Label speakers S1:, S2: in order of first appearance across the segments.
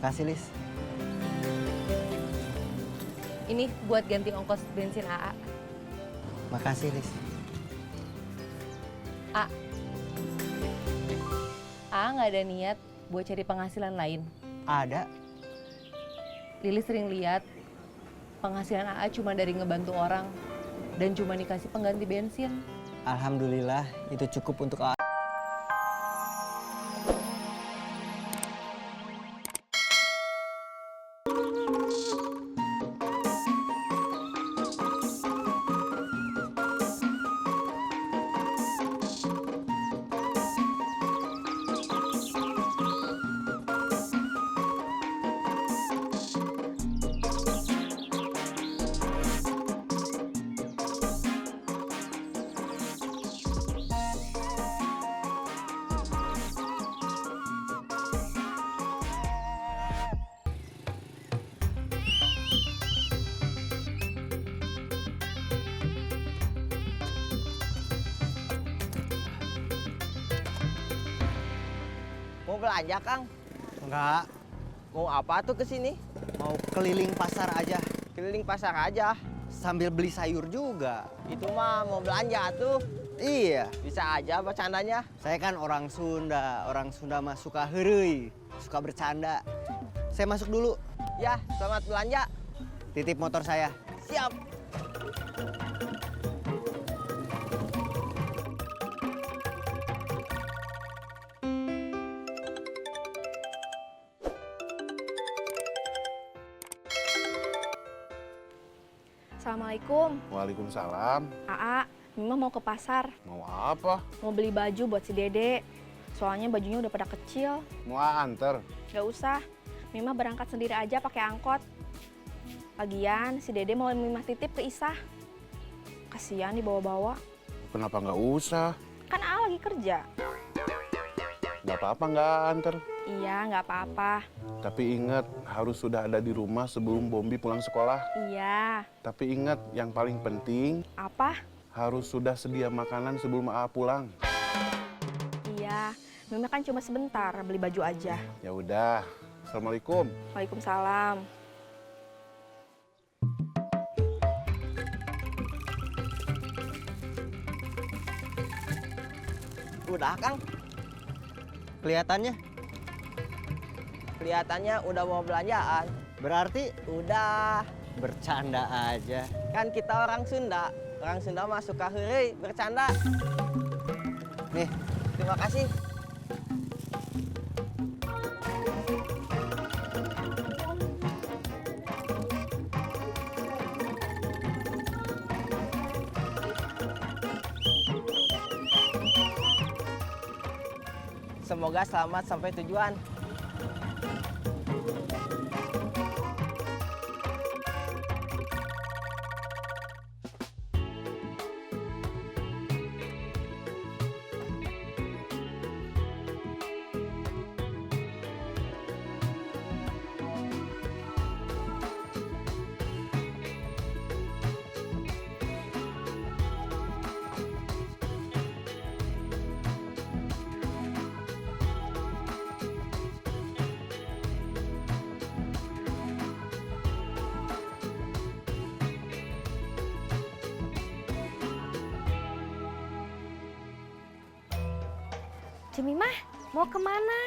S1: Makasih, Lis.
S2: Ini buat ganti ongkos bensin AA.
S1: Makasih, Lis.
S2: A. AA nggak ada niat buat cari penghasilan lain.
S1: Ada.
S2: Lilis sering lihat penghasilan AA cuma dari ngebantu orang dan cuma dikasih pengganti bensin.
S1: Alhamdulillah, itu cukup untuk A.
S3: Mau belanja, Kang?
S1: Enggak,
S3: Mau apa tuh ke sini?
S1: mau keliling pasar aja.
S3: Keliling pasar aja.
S1: Sambil beli sayur juga.
S3: Itu mah mau belanja tuh.
S1: Iya,
S3: Bisa aja bercandanya.
S1: saya kan orang Sunda. Orang Sunda mah suka heureuy, suka bercanda. Saya masuk dulu.
S3: Ya, selamat belanja.
S1: Titip motor saya.
S3: Siap.
S4: Assalamualaikum.
S5: Waalaikumsalam.
S4: AA, Mima mau ke pasar.
S5: Mau apa?
S4: Mau beli baju buat si Dede. Soalnya bajunya udah pada kecil.
S5: Mau anter?
S4: Gak usah. Mima berangkat sendiri aja pakai angkot. Lagian si Dede mau Mima titip ke Isah. Kasihan dibawa-bawa.
S5: Kenapa nggak usah?
S4: Kan AA lagi kerja.
S5: Nggak apa-apa nggak anter.
S4: Iya, nggak apa-apa.
S5: Tapi ingat, harus sudah ada di rumah sebelum Bombi pulang sekolah.
S4: Iya.
S5: Tapi ingat, yang paling penting,
S4: Apa?
S5: harus sudah sedia makanan sebelum AA pulang.
S4: Iya. Mima kan cuma sebentar beli baju aja.
S5: Ya udah. Assalamualaikum.
S4: Waalaikumsalam.
S3: Udah, Kang.
S1: Kelihatannya.
S3: Kelihatannya udah mau belanjaan.
S1: Berarti
S3: Udah.
S1: bercanda aja.
S3: Kan kita orang Sunda. Orang Sunda mah suka heureuy, bercanda.
S1: Nih,
S3: Terima kasih. Semoga selamat sampai tujuan.
S4: Cimimah, mau kemana?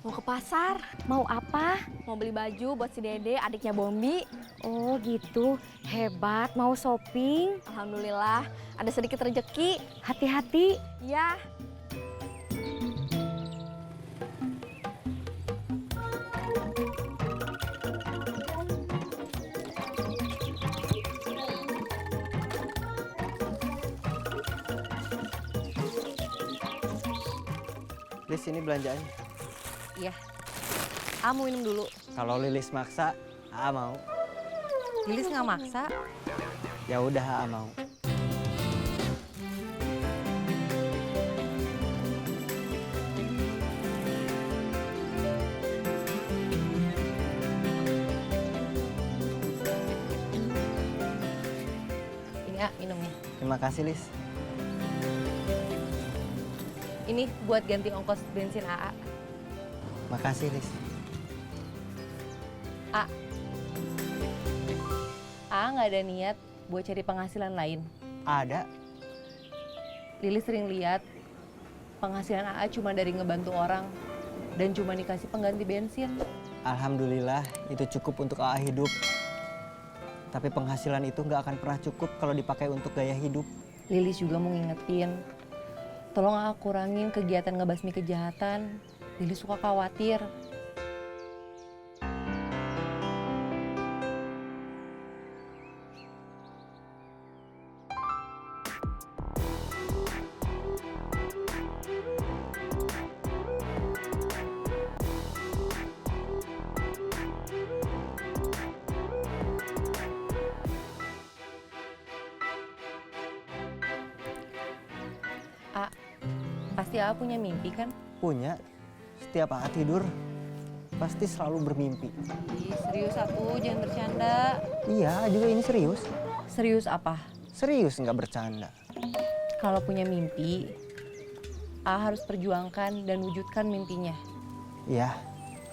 S4: Mau ke pasar. Mau apa? Mau beli baju buat si Dede, adiknya Bombi.
S6: Oh gitu, hebat mau shopping.
S4: Alhamdulillah, ada sedikit rezeki.
S6: Hati-hati.
S4: Ya.
S1: Lis ini belanjaannya.
S2: Iya. A mau minum dulu.
S1: Kalau Lilis maksa, A mau.
S2: Lilis nggak maksa.
S1: Ya udah, A mau.
S2: Ini A minumnya.
S1: Terima kasih, Lis.
S2: Ini buat ganti ongkos bensin AA.
S1: Makasih, Lis.
S2: A. A nggak ada niat buat cari penghasilan lain.
S1: Ada.
S2: Lilis sering lihat penghasilan AA cuma dari ngebantu orang dan cuma dikasih pengganti bensin.
S1: Alhamdulillah itu cukup untuk AA hidup. Tapi penghasilan itu nggak akan pernah cukup kalau dipakai untuk gaya hidup.
S2: Lilis juga mau ngingetin, tolong AA kurangin kegiatan ngebasmi kejahatan. Lilis suka khawatir. A, pasti A punya mimpi kan?
S1: Punya. Setiap AA tidur pasti selalu bermimpi.
S2: Ih, serius aku, jangan bercanda.
S1: Iya, juga ini serius.
S2: Serius apa?
S1: Serius nggak bercanda.
S2: Kalau punya mimpi, A harus perjuangkan dan wujudkan mimpinya.
S1: Iya,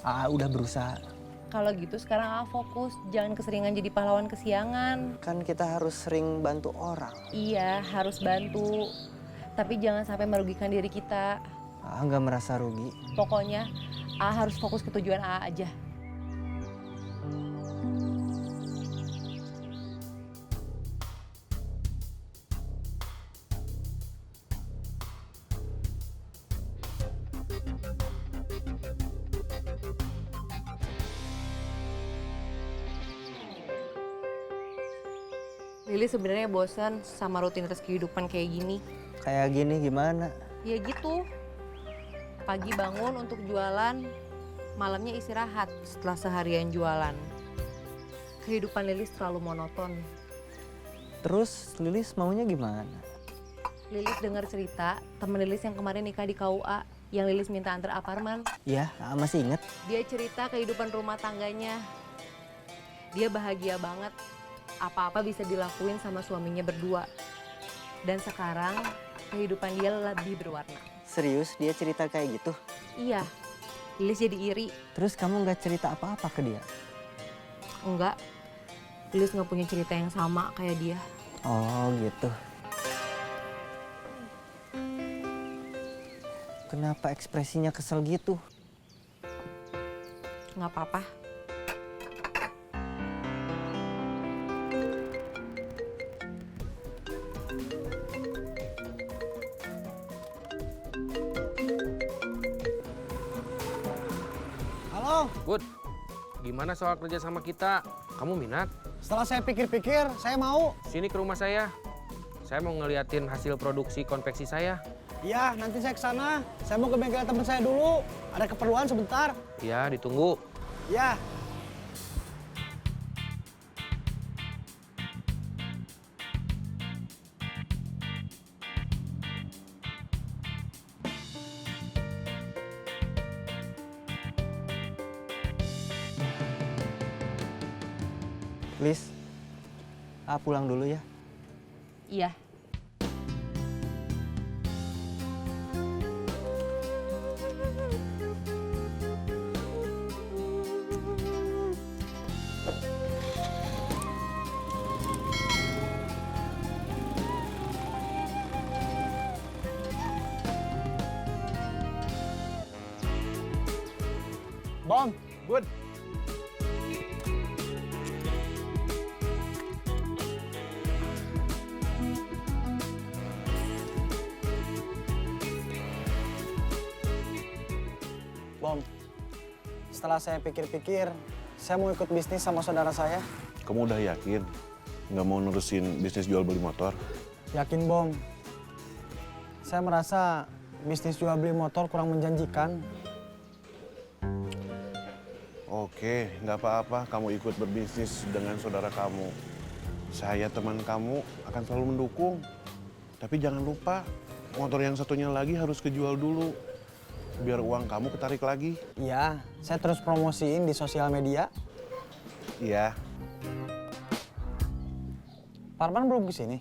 S1: AA udah berusaha.
S2: Kalau gitu sekarang A fokus, jangan keseringan jadi pahlawan kesiangan.
S1: Kan kita harus sering bantu orang.
S2: Iya, harus bantu. Tapi jangan sampai merugikan diri kita.
S1: AA nggak merasa rugi.
S2: Pokoknya A harus fokus ke tujuan A aja. Lili sebenarnya bosan sama rutinitas kehidupan kayak gini.
S1: Kayak gini gimana?
S2: Ya gitu. Pagi bangun untuk jualan, malamnya istirahat setelah seharian jualan. Kehidupan Lilis terlalu monoton.
S1: Terus Lilis maunya gimana?
S2: Lilis dengar cerita temen Lilis yang kemarin nikah di KUA, yang Lilis minta antar apartemen.
S1: Ya, AA masih inget.
S2: Dia cerita kehidupan rumah tangganya. Dia bahagia banget. Apa-apa bisa dilakuin sama suaminya berdua. Dan sekarang kehidupan dia lebih berwarna.
S1: Serius dia cerita kayak gitu?
S2: Iya, Lilis jadi iri.
S1: Terus kamu nggak cerita apa-apa ke dia?
S2: Enggak, Lilis nggak punya cerita yang sama kayak dia.
S1: Oh gitu. Kenapa ekspresinya kesel gitu?
S2: Nggak apa-apa.
S7: Halo,
S8: Bud, gimana soal kerja sama kita? Kamu minat?
S7: setelah saya pikir-pikir, saya mau.
S8: Sini ke rumah saya. Saya mau ngeliatin hasil produksi konveksi saya.
S7: Iya, nanti saya ke sana. Saya mau ke bengkel teman saya dulu. Ada keperluan sebentar.
S8: Ya, ditunggu.
S7: Ya.
S1: Lis, AA pulang dulu ya.
S2: Iya.
S7: Bom,
S5: Bud,
S7: Bom. Setelah saya pikir-pikir, saya mau ikut bisnis sama saudara saya.
S5: kamu udah yakin nggak mau nerusin bisnis jual beli motor?
S7: Yakin, Bom. Saya merasa bisnis jual beli motor kurang menjanjikan.
S5: Oke, nggak apa-apa. Kamu ikut berbisnis dengan saudara kamu. Saya teman kamu akan selalu mendukung. Tapi jangan lupa, motor yang satunya lagi harus kejual dulu. Biar uang kamu ketarik lagi.
S7: Iya, saya terus promosiin di sosial media.
S5: Iya.
S7: Parman belum kesini?